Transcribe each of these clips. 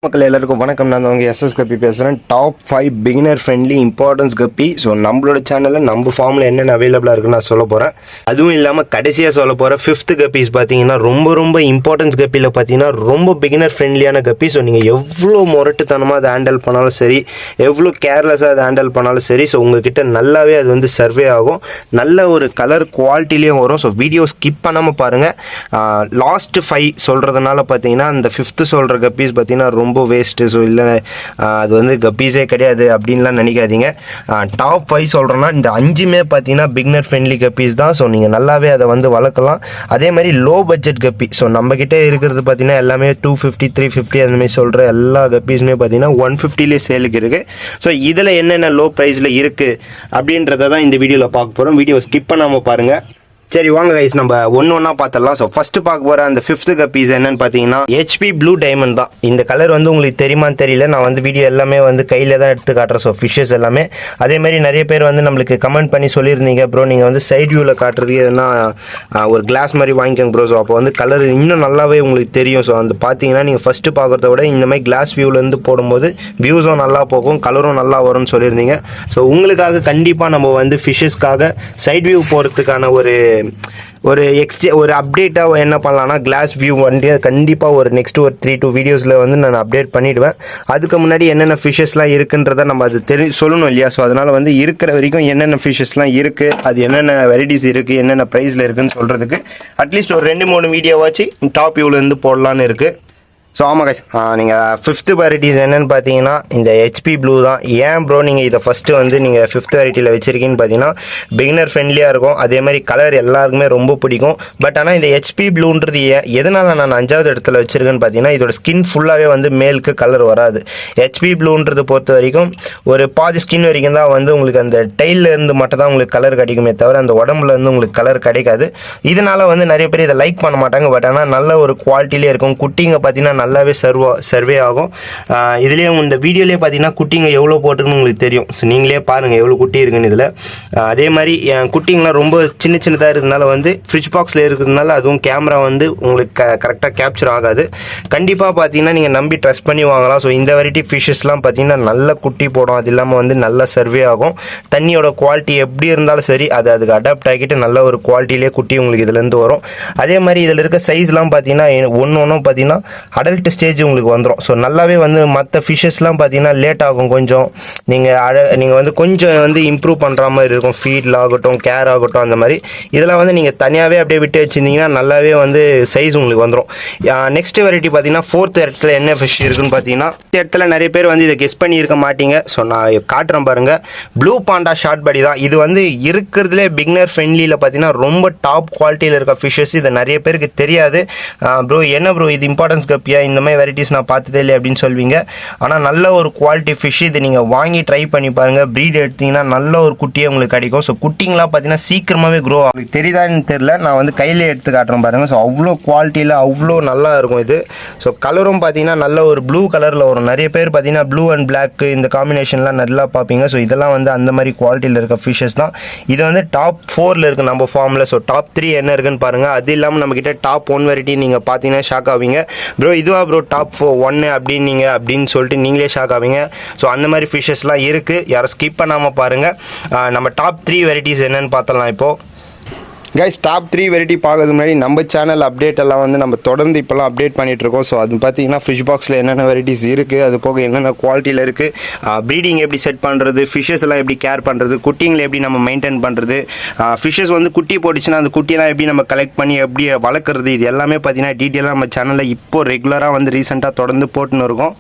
மக்கள் எல்லாருக்கும் வணக்கம். நான் அவங்க எஸ்எஸ் கப்பி பேசுகிறேன். டாப் 5 பிகினர் ஃப்ரெண்ட்லி இம்பார்ட்டன்ஸ் கப்பி. ஸோ நம்மளோட சேனலில் நம்ம ஃபார்மில் என்னென்ன அவைலபிளாக இருக்குன்னு நான் சொல்ல போகிறேன். அதுவும் இல்லாமல் கடைசியாக சொல்ல போகிற 5th கப்பீஸ் பார்த்தீங்கன்னா ரொம்ப இம்பார்ட்டன்ஸ் கப்பியில் பார்த்தீங்கன்னா ரொம்ப பிகினர் ஃப்ரெண்ட்லியான கப்பி. ஸோ நீங்கள் எவ்வளோ முரட்டுத்தனமாக அதை ஹேண்டில் பண்ணாலும் சரி, எவ்வளோ கேர்லெஸ்ஸாக அதை ஹேண்டில் பண்ணாலும் சரி, ஸோ உங்ககிட்ட நல்லாவே அது வந்து சர்வே ஆகும். நல்ல ஒரு கலர் குவாலிட்டிலையும் வரும். ஸோ வீடியோ ஸ்கிப் பண்ணாமல் பாருங்கள். லாஸ்ட் 5 சொல்கிறதுனால பார்த்தீங்கன்னா அந்த 5th சொல்கிற கப்பீஸ் பார்த்தீங்கன்னா ரொம்ப வேஸ்ட்டு. ஸோ இல்லை அது வந்து கப்பீஸே கிடையாது அப்படின்லாம் நினைக்காதீங்க. டாப் 5 சொல்கிறேன்னா இந்த 5மே பார்த்தீங்கன்னா பிகினர் ஃப்ரெண்ட்லி கப்பீஸ் தான். ஸோ நீங்கள் நல்லாவே அதை வந்து வளர்க்கலாம். அதே மாதிரி லோ பட்ஜெட் கப்பி. ஸோ நம்மக்கிட்ட இருக்கிறது பார்த்தீங்கன்னா எல்லாமே 250 350 அந்த மாதிரி சொல்கிற எல்லா கப்பீஸுமே பார்த்தீங்கன்னா 150லேயே சேலுக்கு இருக்குது. ஸோ இதில் என்னென்ன லோ ப்ரைஸில் இருக்குது அப்படின்றத தான் இந்த வீடியோவில் பார்க்க போகிறோம். வீடியோ ஸ்கிப் பண்ணாமல் பாருங்கள். சரி வாங்க கைஸ், நம்ம ஒன்றா பார்த்துடலாம். ஸோ ஃபஸ்ட்டு பார்க்க போகிற அந்த 5th கப்பீஸ் என்னன்னு பார்த்தீங்கன்னா ஹெச்பி ப்ளூ டைமண்ட் தான். இந்த கலர் வந்து உங்களுக்கு தெரியுமான்னு தெரியல. நான் வந்து வீடியோ எல்லாமே வந்து கையில் தான் எடுத்து காட்டுறேன். ஸோ ஃபிஷ்ஷஸ் எல்லாமே அதே மாதிரி நிறைய பேர் வந்து நம்மளுக்கு கமெண்ட் பண்ணி சொல்லியிருந்தீங்க, ப்ரோ நீங்கள் வந்து சைட் வியூவில் காட்டுறதுக்கு எதுனா ஒரு கிளாஸ் மாதிரி வாங்கிக்கோங்க ப்ரோ. ஸோ அப்போ வந்து கலர் இன்னும் நல்லாவே உங்களுக்கு தெரியும். ஸோ அந்த பார்த்தீங்கன்னா நீங்கள் ஃபஸ்ட்டு பார்க்குறத விட இந்த மாதிரி கிளாஸ் வியூவிலேருந்து போடும்போது வியூஸும் நல்லா போகும், கலரும் நல்லா வரும்னு சொல்லியிருந்தீங்க. ஸோ உங்களுக்காக கண்டிப்பாக நம்ம வந்து ஃபிஷ்ஷஸ்க்காக சைட் வியூ போகிறதுக்கான ஒரு அப்டேட்டாக என்ன பண்ணலான்னா கிளாஸ் வியூ வந்து கண்டிப்பாக ஒரு நெக்ஸ்ட் ஒரு 3-2 வீடியோஸில் வந்து நான் அப்டேட் பண்ணிவிடுவேன். அதுக்கு முன்னாடி என்னென்ன ஃபிஷ்ஷஸ்லாம் இருக்குன்றதை நம்ம அது சொல்லணும் இல்லையா. ஸோ அதனால் வந்து இருக்கிற வரைக்கும் என்னென்ன ஃபிஷ்ஷஸ்லாம் இருக்குது, அது என்னென்ன வெரைட்டிஸ் இருக்குது, என்னென்ன ப்ரைஸில் இருக்குதுன்னு சொல்கிறதுக்கு அட்லீஸ்ட் ஒரு 2-3 வீடியோவாச்சு டாப் வியூலேருந்து போடலான்னு இருக்குது. ஸோ ஆமாம் கைஸ், நீங்கள் 5th வெரைட்டிஸ் என்னென்னு பார்த்தீங்கன்னா இந்த ஹெச்பி ப்ளூ தான். ஏன் ப்ரோ நீங்கள் இதை ஃபஸ்ட்டு வந்து நீங்கள் 5th வெரைட்டியில் வச்சுருக்கீங்கன்னு பார்த்தீங்கன்னா பிகினர் ஃப்ரெண்ட்லியாக இருக்கும். அதே மாதிரி கலர் எல்லாருக்குமே ரொம்ப பிடிக்கும். பட் ஆனால் இந்த ஹெச்பி ப்ளூன்றது எதனால் நான் 5வது இடத்துல வச்சுருக்கேன்னு பார்த்தீங்கன்னா இதோட ஸ்கின் ஃபுல்லாகவே வந்து மேலுக்கு கலர் வராது. ஹெச்பி ப்ளூன்றது பொறுத்த வரைக்கும் ஒரு பாதி ஸ்கின் வரைக்கும் தான் வந்து உங்களுக்கு அந்த டைலில் இருந்து மட்டும் தான் உங்களுக்கு கலர் கிடைக்குமே தவிர அந்த உடம்புல இருந்து உங்களுக்கு கலர் கிடைக்காது. இதனால் வந்து நிறைய பேர் இதை லைக் பண்ண மாட்டாங்க. பட் ஆனால் நல்ல ஒரு குவாலிட்டிலே இருக்கும். குட்டிங்க பார்த்தீங்கன்னா நல்லாவே சர்வே ஆகும். இதுலேயும் இந்த வீடியோலேயே பார்த்தீங்கன்னா குட்டிங்க எவ்வளோ போட்டுருக்குன்னு உங்களுக்கு தெரியும். ஸோ நீங்களே பாருங்கள் எவ்வளோ குட்டி இருக்குன்னு இதில். அதே மாதிரி குட்டிங்களாம் ரொம்ப சின்னதாக இருக்கிறதுனால வந்து ஃப்ரிட்ஜ் பாக்ஸில் இருக்கிறதுனால அதுவும் கேமரா வந்து உங்களுக்கு கரெக்டாக கேப்சர் ஆகாது. கண்டிப்பாக பார்த்தீங்கன்னா நீங்கள் நம்பி ட்ரஸ்ட் பண்ணி வாங்கலாம். ஸோ இந்த வெரைட்டி ஃபிஷ்ஷஸ்லாம் பார்த்தீங்கன்னா நல்ல குட்டி போடும். அது இல்லாமல் வந்து நல்லா சர்வே ஆகும். தண்ணியோட குவாலிட்டி எப்படி இருந்தாலும் சரி அதுக்கு அடாப்ட் ஆகிட்டு நல்ல ஒரு குவாலிட்டியிலே குட்டி உங்களுக்கு இதுலேருந்து வரும். அதே மாதிரி இதில் இருக்க சைஸ்லாம் பார்த்தீங்கன்னா ஒன்றும் பார்த்தீங்கன்னா அடல்ட் ஸ்டேஜ் உங்களுக்கு வந்துடும். ஸோ நல்லாவே வந்து மற்ற ஃபிஷ்ஷஸ்லாம் பார்த்தீங்கன்னா லேட் ஆகும். கொஞ்சம் நீங்கள் வந்து கொஞ்சம் வந்து இம்ப்ரூவ் பண்ணுற மாதிரி இருக்கும். ஃபீடில் ஆகட்டும், கேர் ஆகட்டும், அந்த மாதிரி இதெல்லாம் வந்து நீங்கள் தனியாகவே அப்படியே விட்டு வச்சுருந்தீங்கன்னா நல்லாவே வந்து சைஸ் உங்களுக்கு வந்துடும். நெக்ஸ்ட் வெரைட்டி பார்த்தீங்கன்னா 4th இடத்துல என்ன ஃபிஷ் இருக்குன்னு பார்த்தீங்கன்னா இந்த இடத்துல நிறைய பேர் வந்து இதை கெஸ் பண்ணியிருக்க மாட்டீங்க. ஸோ நான் காட்டுறேன் பாருங்கள். ப்ளூ பாண்டா ஷார்ட் பாடி தான். இது வந்து இருக்கிறதுலே பிகினர் ஃப்ரெண்ட்லியில் பார்த்தீங்கன்னா ரொம்ப டாப் குவாலிட்டியில் இருக்க ஃபிஷ்ஷஸ். இது நிறைய பேருக்கு தெரியாது. ப்ரோ என்ன ப்ரோ இது இம்பார்ட்டன்ஸ் கப்பியா, இந்த மாதிரி வெரைட்டிஸ் நான் பார்த்ததே இல்லை அப்படின்னு சொல்வீங்க. ஆனால் நல்ல ஒரு குவாலிட்டி ஃபிஷ். இது நீங்கள் வாங்கி ட்ரை பண்ணி பாருங்கள். ப்ரீட் எடுத்தீங்கன்னா நல்ல ஒரு குட்டியே உங்களுக்கு கிடைக்கும். ஸோ குட்டிங்களாம் பார்த்தீங்கன்னா சீக்கிரமாகவே க்ரோ ஆகும். உங்களுக்கு தெரியுதான்னு தெரியல, நான் வந்து கையில் எடுத்து காட்டுறேன் பாருங்கள். ஸோ அவ்வளோ குவாலிட்டியில் அவ்வளோ நல்லா இருக்கும் இது. ஸோ கலரும் பார்த்தீங்கன்னா நல்ல ஒரு ப்ளூ கலரில் வரும். நிறைய பேர் பார்த்தீங்கன்னா ப்ளூ அண்ட் பிளாக் இந்த காம்பினேஷன்லாம் நல்லா பார்ப்பீங்க. ஸோ இதெல்லாம் வந்து அந்த மாதிரி குவாலிட்டியில் இருக்க ஃபிஷ்ஷஸ் தான். இது வந்து டாப் 4ல் இருக்குது நம்ம ஃபார்மில். ஸோ டாப் 3 என்ன இருக்குன்னு பாருங்கள். அது இல்லாமல் நம்மக்கிட்ட டாப் 1 வெரைட்டி நீங்கள் பார்த்தீங்கன்னா ஷாக் ஆவீங்க. ப்ரோ இதுவா ப்ரோ டாப் 1 அப்படின்னு சொல்லிட்டு நீங்களே ஷாக் ஆவீங்க. ஸோ அந்த மாதிரி ஃபிஷ்ஷஸ்லாம் இருக்குது. யாரும் ஸ்கிப் பண்ணாமல் பாருங்கள். நம்ம டாப் 3 வெரைட்டிஸ் என்னென்னு பார்த்தலாம் இப்போது. கைஸ், டாப் 3 வெரைட்டி பார்க்கறதுக்கு முன்னாடி நம்ம சேனல் அப்டேட் எல்லாம் வந்து நம்ம தொடர்ந்து இப்போலாம் அப்டேட் பண்ணிகிட்ருக்கோம். ஸோ அது பார்த்தீங்கன்னா ஃபிஷ் பாக்ஸில் என்னென்ன வெரைட்டிஸ் இருக்குது, அது போக என்னென்ன குவாலிட்டியில் இருக்குது, ப்ரீடிங் எப்படி செட் பண்ணுறது, ஃபிஷ்ஷஸ் எல்லாம் எப்படி கேர் பண்ணுறது, குட்டிங்களை எப்படி நம்ம மெயின்டைன் பண்ணுறது, ஃபிஷ்ஷஸ் வந்து குட்டி போட்டுச்சுன்னா அந்த குட்டியெல்லாம் எப்படி நம்ம கலெக்ட் பண்ணி எப்படி வளர்க்குறது, இது எல்லாமே பார்த்தீங்கன்னா டீட்டெயிலாக நம்ம சேனலில் இப்போ ரெகுலராக வந்து ரீசெண்டாக தொடர்ந்து போட்டுன்னு இருக்கோம்.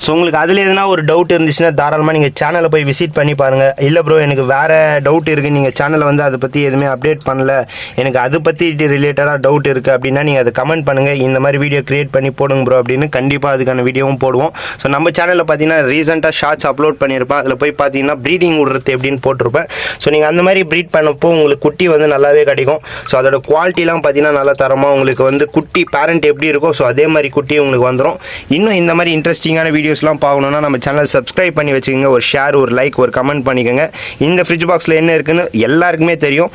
ஸோ உங்களுக்கு அதில் எதுனா ஒரு டவுட் இருந்துச்சுன்னா தாராளமாக நீங்கள் சேனலை போய் விசிட் பண்ணி பாருங்கள். இல்லை ப்ரோ எனக்கு வேறு டவுட் இருக்குது, நீங்கள் சேனலை வந்து அதை பற்றி எதுவுமே அப்டேட் பண்ணல, எனக்கு அதை பற்றி ரிலேட்டடாக டவுட் இருக்குது அப்படின்னா நீங்கள் அதை கமெண்ட் பண்ணுங்கள். இந்த மாதிரி வீடியோ க்ரியேட் பண்ணி போடுங்க ப்ரோ அப்படின்னு கண்டிப்பாக அதுக்கான வீடியோவும் போடுவோம். ஸோ நம்ம சேனலில் பார்த்தீங்கன்னா ரீசெண்டாக ஷார்ட்ஸ் அப்லோட் பண்ணியிருப்பேன். அதில் போய் பார்த்தீங்கன்னா ப்ரீடிங் விடுறது எப்படின்னு போட்டிருப்பேன். ஸோ நீங்கள் அந்த மாதிரி ப்ரீட் பண்ணப்போ உங்களுக்கு குட்டி வந்து நல்லாவே கிடைக்கும். ஸோ அதோட குவாலிட்டிலாம் பார்த்தீங்கன்னா நல்ல தரமாக உங்களுக்கு வந்து குட்டி பேரண்ட் எப்படி இருக்கோ ஸோ அதே மாதிரி குட்டி உங்களுக்கு வந்துடும். இன்னும் இந்த மாதிரி இன்ட்ரெஸ்டிங்கான வீடியோஸ்லாம் பார்க்கணுன்னா நம்ம சேனல் சப்ஸ்கிரைப் பண்ணி வச்சுக்கோங்க. ஒரு ஷேர், ஒரு லைக், ஒரு கமெண்ட் பண்ணிக்கோங்க. இந்த ஃப்ரிட்ஜ் பாக்ஸில் என்ன இருக்குன்னு எல்லாருக்குமே தெரியும்.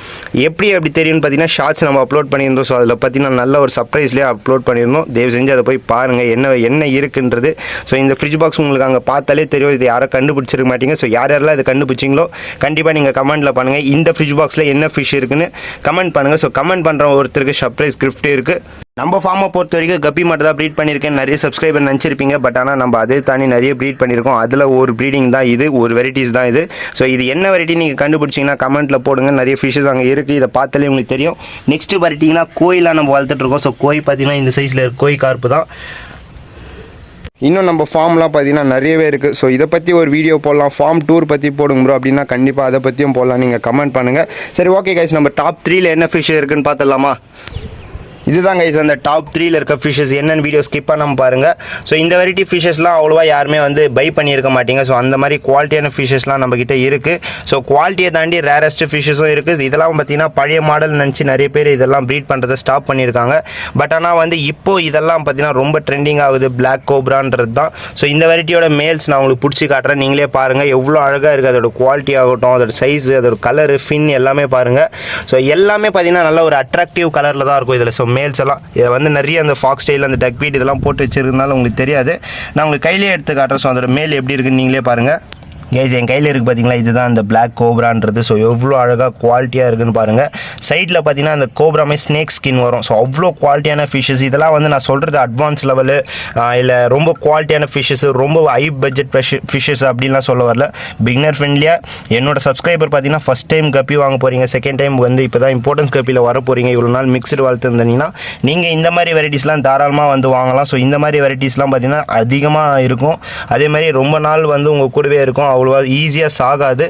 எப்படி தெரியும்னு பார்த்தீங்கன்னா ஷார்ட்ஸ் நம்ம அப்லோட் பண்ணியிருந்தோம். ஸோ அதில் பார்த்தீங்கன்னா நல்ல ஒரு சர்ப்ரைஸ்லேயே அப்லோட் பண்ணியிருந்தோம். தயவு செஞ்சு அதை போய் பாருங்கள் என்ன இருக்குன்றது. ஸோ இந்த ஃப்ரிட்ஜ் பாக்ஸ் உங்களுக்கு அங்கே பார்த்தாலே தெரியும். இது யாரும் கண்டுபிடிச்சிருக்க மாட்டீங்க. ஸோ யாரெல்லாம் இதை கண்டுபிடிச்சிங்களோ கண்டிப்பாக நீங்கள் கமெண்ட்டில் பண்ணுங்கள். இந்த ஃப்ரிட்ஜ் பாக்ஸில் என்ன ஃபிஷ் இருக்குன்னு கமெண்ட் பண்ணுங்கள். ஸோ கமெண்ட் பண்ணுற ஒருத்தருக்கு சர்ப்ரைஸ் கிஃப்ட் இருக்குது. நம்ம ஃபார்மை பொறுத்த வரைக்கும் கப்பி மட்டும் தான் ப்ரீட் பண்ணியிருக்கேன். நிறைய சப்ஸ்கிரைபர் நினச்சிருப்பீங்க. பட் ஆனால் நம்ம அதே தாண்டி நிறைய ப்ரீட் பண்ணியிருக்கோம். அதில் ஒரு ப்ரீடிங் தான் இது, ஒரு வெரைட்டிஸ் தான் இது. ஸோ இது என்ன வெரைட்டி நீங்கள் கண்டுபிடிச்சிங்கன்னா கமெண்ட்டில் போடுங்க. நிறைய ஃபிஷஸ் அங்கே இருக்குது, இதை பார்த்தாலே உங்களுக்கு தெரியும். நெக்ஸ்ட் வெரைட்டிங்கன்னா கோயிலாக நம்ம வளர்த்துட்ருக்கோம். ஸோ கோய் பார்த்தீங்கன்னா இந்த சைஸில் கோய் கார்ப்பு தான். இன்னும் நம்ம ஃபார்ம்லாம் பார்த்தீங்கன்னா நிறையவே இருக்குது. ஸோ இதை பற்றி ஒரு வீடியோ போடலாம், ஃபார்ம் டூர் பற்றி போடுங்க ப்ரோ அப்படின்னா கண்டிப்பாக அதை பற்றியும் போடலாம். நீங்கள் கமெண்ட் பண்ணுங்கள். சரி, ஓகே கைஸ், நம்ம டாப் 3ல என்ன ஃபிஷ் இருக்குன்னு பார்த்துடலாமா? இதுதான் கைஸ் அந்த டாப் 3ல இருக்க ஃபிஷஸ். என்னென்னு வீடியோ ஸ்கிப் பண்ணாமல் பாருங்கள். ஸோ இந்த வெரைட்டி ஃபிஷஸ்லாம் அவ்வளோவா யாருமே வந்து பை பண்ணியிருக்க மாட்டீங்க. ஸோ அந்த மாதிரி குவாலிட்டியான ஃபிஷஸ்லாம் நம்மக்கிட்ட இருக்குது. ஸோ குவாலிட்டியை தாண்டி ரேரஸ்ட் ஃபிஷஸும் இருக்குது. இதெல்லாம் பார்த்தீங்கன்னா பழைய மாடல் நினச்சி நிறைய பேர் இதெல்லாம் ப்ரீட் பண்ணுறதை ஸ்டாப் பண்ணியிருக்காங்க. பட் ஆனால் வந்து இப்போது இதெல்லாம் பார்த்தீங்கன்னா ரொம்ப ட்ரெண்டிங் ஆகுது, பிளாக் கோப்ரான்றது தான். ஸோ இந்த வெரைட்டியோட மேல்ஸ் நான் உங்களுக்கு பிடிச்சி காட்டுறேன். நீங்களே பாருங்கள் எவ்வளோ அழகாக இருக்குது. அதோட குவாலிட்டி ஆகட்டும், அதோட சைஸு, அதோட கலரு, ஃபின் எல்லாமே பாருங்கள். ஸோ எல்லாமே பார்த்தீங்கன்னா நல்ல ஒரு அட்ராக்டிவ் கலரில் தான் இருக்கும் இதில். ஸோ மேல்ஸ் எல்லாம் இதை வந்து நிறைய அந்த ஃபாக்ஸ் ஸ்டைல், அந்த டக் வீட் இதெல்லாம் போட்டு வச்சிருக்கனால உங்களுக்கு தெரியாது. நான் உங்களுக்கு கையிலே எடுத்து காட்டுறேன். ஸோ அதோட மேல் எப்படி இருக்குன்னு நீங்களே பாருங்கள். கைஸ் என் கையில் இருக்குது பார்த்தீங்களா, இதுதான் அந்த பிளாக் கோப்ரான்றது. ஸோ எவ்வளோ அழகாக குவாலிட்டியாக இருக்குன்னு பாருங்கள். சைடில் பார்த்தீங்கன்னா அந்த கோப்ராமே ஸ்னேக் ஸ்கின் வரும். ஸோ அவ்வளோ குவாலிட்டியான ஃபிஷ்ஷஸ். இதெல்லாம் வந்து நான் சொல்கிறது அட்வான்ஸ் லெவலு இல்லை ரொம்ப குவாலிட்டியான ஃபிஷ்ஷஸ், ரொம்ப ஹை பட்ஜெட் ஃபிஷ்ஷஸ் அப்படின்லாம் சொல்ல வரல. பிகினர் ஃப்ரெண்ட்லியாக என்னோட சப்ஸ்கிரைபர் பார்த்தீங்கன்னா ஃபஸ்ட் டைம் கப்பி வாங்க போகிறீங்க, செகண்ட் டைம் வந்து இப்போ தான் இம்பார்ட்டன்ஸ் கப்பியில் வர போகிறீங்க, இவ்வளோ நாள் மிக்சடு வளர்த்துருந்தீங்கன்னா நீங்கள் இந்த மாதிரி வெரைட்டிஸ்லாம் தாராளமாக வந்து வாங்கலாம். ஸோ இந்த மாதிரி வெரைட்டிஸ்லாம் பார்த்தீங்கன்னா அதிகமாக இருக்கும். அதே மாதிரி ரொம்ப நாள் வந்து உங்கள் கூடவே இருக்கும், அவ்வளோவா ஈஸியாக சாகாது.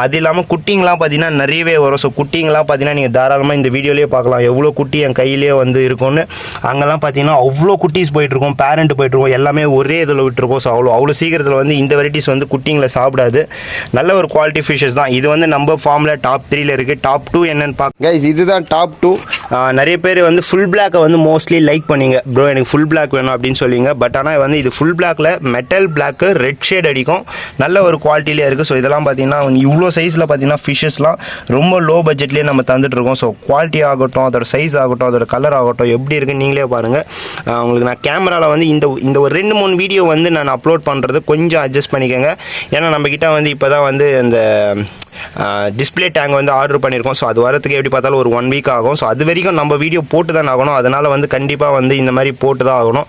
அது இல்லாமல் குட்டிங்கெலாம் பார்த்தீங்கன்னா நிறையவே வரும். ஸோ குட்டிங்கெலாம் பார்த்தீங்கன்னா நீங்கள் தாராளமாக இந்த வீடியோலேயே பார்க்கலாம் எவ்வளோ குட்டி என் கையிலேயே வந்து இருக்கும்னு. அங்கெல்லாம் பார்த்தீங்கன்னா அவ்வளோ குட்டீஸ் போயிட்டுருக்கோம், பேரண்ட் போயிட்டுருக்கோம், எல்லாமே ஒரே இதில் விட்டுருக்கோம். ஸோ அவ்வளோ சீக்கிரத்தில் வந்து இந்த வெரைட்டிஸ் வந்து குட்டிங்களை சாப்பிடாது. நல்ல ஒரு குவாலிட்டி ஃபிஷஸ் தான். இது வந்து நம்ம ஃபார்மில் டாப் 3ல இருக்குது. டாப் 2 என்னென்னு பார்க்க கைஸ், இதுதான் டாப் 2. நிறைய பேர் வந்து ஃபுல் பிளாக்கை வந்து மோஸ்ட்லி லைக் பண்ணிங்க. ப்ரோ எனக்கு ஃபுல் பிளாக் வேணும் அப்படின்னு சொல்லுவீங்க. பட் ஆனால் வந்து இது ஃபுல் பிளாக்கில் மெட்டல் பிளாக்கு ரெட் ஷேட் அடிக்கும், நல்ல ஒரு குவாலிட்டியிலே இருக்குது. ஸோ இதெல்லாம் பார்த்தீங்கன்னா இவ்வளோ சைஸில் பார்த்தீங்கன்னா ஃபிஷ்ஷஸ்லாம் ரொம்ப லோ பட்ஜெட்லேயே நம்ம தந்துட்டுருக்கோம். ஸோ குவாலிட்டி ஆகட்டும், அதோட சைஸ் ஆகட்டும், அதோட கலர் ஆகட்டும் எப்படி இருக்குன்னு நீங்களே பாருங்கள். உங்களுக்கு நான் கேமராவில் வந்து இந்த ஒரு 2-3 வீடியோ வந்து நான் அப்லோட் பண்ணுறது கொஞ்சம் அட்ஜஸ்ட் பண்ணிக்கோங்க. ஏன்னா நம்மக்கிட்ட வந்து இப்போ தான் வந்து இந்த டிஸ்பிளே டேங்க் வந்து ஆர்டர் பண்ணியிருக்கோம். ஸோ அது வரத்துக்கு எப்படி பார்த்தாலும் ஒரு 1 வீக் ஆகும். ஸோ அது வரைக்கும் நம்ம வீடியோ போட்டு தான் ஆகணும். அதனால் வந்து கண்டிப்பாக வந்து இந்த மாதிரி போட்டு தான் ஆகணும்.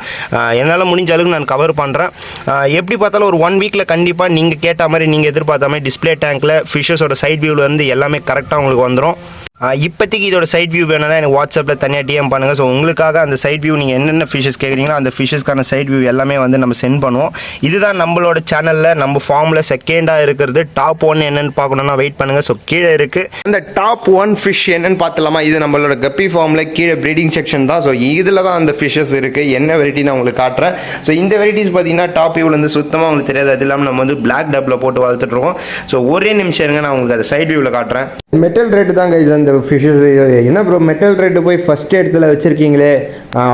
என்னால் முடிஞ்ச அளவுக்கு நான் கவர் பண்ணுறேன். எப்படி பார்த்தாலும் ஒரு 1 வீக்கில் கண்டிப்பாக நீங்கள் கேட்ட மாதிரி, நீங்கள் எதிர்பார்த்த மாதிரி டிஸ்பிளே டேங்க்கில் ஃபிஷ்ஷஸோட சைட் வியூவில் வந்து எல்லாமே கரெக்டாக உங்களுக்கு வந்துடும். இப்போதைக்கு இதோட சைட் வியூ வேணும்னா எனக்கு வாட்ஸ்அப்பில் தனியாக டிஎம் பண்ணுங்கள். ஸோ உங்களுக்காக அந்த சைட் வியூ நீங்கள் என்னென்ன ஃபிஷஸ் கேட்குறீங்களோ அந்த ஃபிஷஸ்க்கான சைட் வியூ எல்லாமே வந்து நம்ம சென்ட் பண்ணுவோம். இதுதான் நம்மளோட சேனலில் நம்ம ஃபார்மில் செகண்டாக இருக்கிறது. டாப் 1 என்னென்னு பார்க்கணுன்னா வெயிட் பண்ணுங்கள். ஸோ கீழே இருக்குது அந்த டாப் 1 ஃபிஷ் என்னென்னு பார்த்துலாமா. இது நம்மளோட கப்பி ஃபார்மில் கீழே ப்ரீடிங் செக்ஷன் தான். ஸோ இதில் தான் அந்த ஃபிஷஸ் இருக்குது. என்ன வெரைட்டி நான் உங்களுக்கு காட்டுறேன். ஸோ இந்த வெரைட்டிஸ் பார்த்தீங்கன்னா டாப் வியூலேருந்து சுத்தமாக உங்களுக்கு தெரியாது. அது இல்லாமல் நம்ம வந்து பிளாக் டப்பில் போட்டு வளர்த்துட்ருக்கோம். ஸோ ஒரே நிமிஷம் இருங்க, நான் உங்களுக்கு அதை சைட் வியூவில் காட்டுறேன். மெட்டல் ரேட்டு தான் கைஸ் அந்த ஃபிஷ்ஷஸ். என்ன ப்ரோ மெட்டல் ரேட்டு போய் ஃபஸ்ட் இடத்துல வச்சுருக்கீங்களே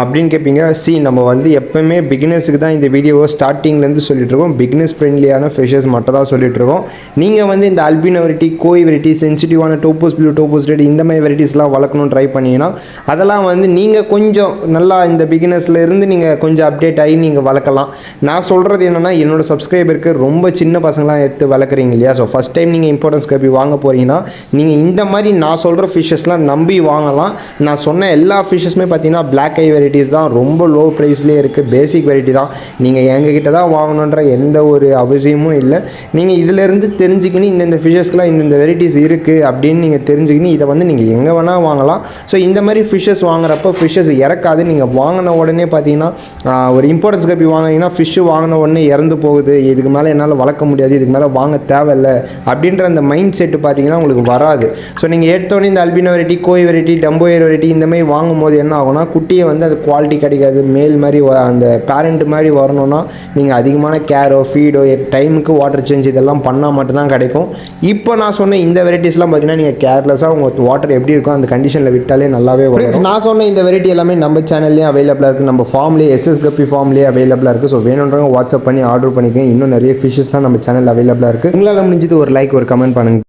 அப்படின்னு கேட்பீங்க. நம்ம வந்து எப்போவுமே பிகினர்ஸுக்கு தான் இந்த வீடியோவை ஸ்டார்டிங்லேருந்து சொல்லிட்டுருக்கோம். பிகினர்ஸ் ஃப்ரெண்ட்லியான ஃபிஷஸ் மட்டும் தான் சொல்லிட்டுருக்கோம். நீங்கள் வந்து இந்த அல்பினோ வெரைட்டி, கோய் வெரைட்டி, சென்சிட்டிவான டோப்போஸ் ப்ளூ, டோப்போஸ் ரெட் இந்த மாதிரி வெரைட்டிஸ்லாம் வளர்க்கணும்னு ட்ரை பண்ணிங்கன்னா அதெல்லாம் வந்து நீங்கள் கொஞ்சம் நல்லா இந்த பிகினர்ஸில் இருந்து நீங்கள் கொஞ்சம் அப்டேட் ஆகி நீங்கள் வளர்க்கலாம். நான் சொல்கிறது என்னென்னா, என்னோட சப்ஸ்கிரைபருக்கு ரொம்ப சின்ன பசங்களாம் எடுத்து வளர்க்குறீங்க இல்லையா. ஸோ ஃபஸ்ட் டைம் நீங்கள் இம்பார்ட்டன்ஸ் கப்பி வாங்க போகிறீங்கன்னா நீங்கள் இந்த மாதிரி நான் சொல்கிற ஃபிஷ்ஷஸ்லாம் நம்பி வாங்கலாம். நான் சொன்ன எல்லா ஃபிஷ்ஷஸுமே பார்த்தீங்கன்னா பிளாக் ஐ வெரைட்டிஸ் தான். ரொம்ப லோ ப்ரைஸ்லேயே இருக்குது. பேசிக் வெரைட்டி தான். நீங்கள் எங்ககிட்ட தான் வாங்கணுன்ற எந்த ஒரு அவசியமும் இல்லை. நீங்கள் இதிலேருந்து தெரிஞ்சுக்கின்னு இந்த ஃபிஷ்ஷஸ்லாம் இந்த வெரைட்டிஸ் இருக்குது அப்படின்னு நீங்கள் தெரிஞ்சுக்கின்னு இதை வந்து நீங்கள் எங்கே வேணால் வாங்கலாம். ஸோ இந்த மாதிரி ஃபிஷ்ஷஸ் வாங்குறப்போ ஃபிஷ்ஷஸ் இறக்காது. நீங்கள் வாங்கின உடனே பார்த்தீங்கன்னா ஒரு இம்பார்ட்டன்ஸ் கப்பி வாங்கினீங்கன்னா ஃபிஷ்ஷு வாங்கின உடனே இறந்து போகுது, இதுக்கு மேலே என்னால் வளர்க்க முடியாது, இதுக்கு மேலே வாங்க தேவையில்லை அப்படின்ற அந்த மைண்ட் செட்டு பார்த்தீங்கன்னா உங்களுக்கு வராது. ஸோ நீங்கள் எடுத்தோடனே இந்த அல்பினோ வெரைட்டி, கோய் வெரைட்டி, டம்போயர் வெரைட்டி இந்த மாதிரி வாங்கும்போது என்ன ஆகும்னா குட்டியை வந்து வந்து அது குவாலிட்டி கிடைக்காது. மேல் மாதிரி அந்த பேரண்ட் மாதிரி வரணும்னா நீங்கள் அதிகமான கேரோ ஃபீடோ டைமுக்கு வாட்டர் சேஞ்ச் இதெல்லாம் பண்ணால் மட்டும்தான் கிடைக்கும். இப்போ நான் சொன்ன இந்த வெரைட்டிஸ்லாம் பார்த்தீங்கன்னா நீங்கள் கேர்லெஸ்ஸாக உங்கள் வாட்டர் எப்படி இருக்கும் அந்த கண்டிஷனில் விட்டாலே நல்லாவே வரும். நான் சொன்ன இந்த வெரைட்டி எல்லாமே நம்ம சேனல்லேயும் அவைலபிளாக இருக்குது, நம்ம ஃபார்ம்லேயே எஸ்எஸ் கப்பி ஃபார்ம்லேயே அவைலபிளாக இருக்குது. ஸோ வேணுன்றவங்க வாட்ஸ்அப் பண்ணி ஆர்டர் பண்ணிக்கோங்க. இன்னும் நிறைய ஃபிஷஸ்லாம் நம்ம சேனல் அவைலபிளாக இருக்குது. உங்களால் முடிஞ்சது ஒரு லைக் ஒரு கமெண்ட் பண்ணுங்கள்.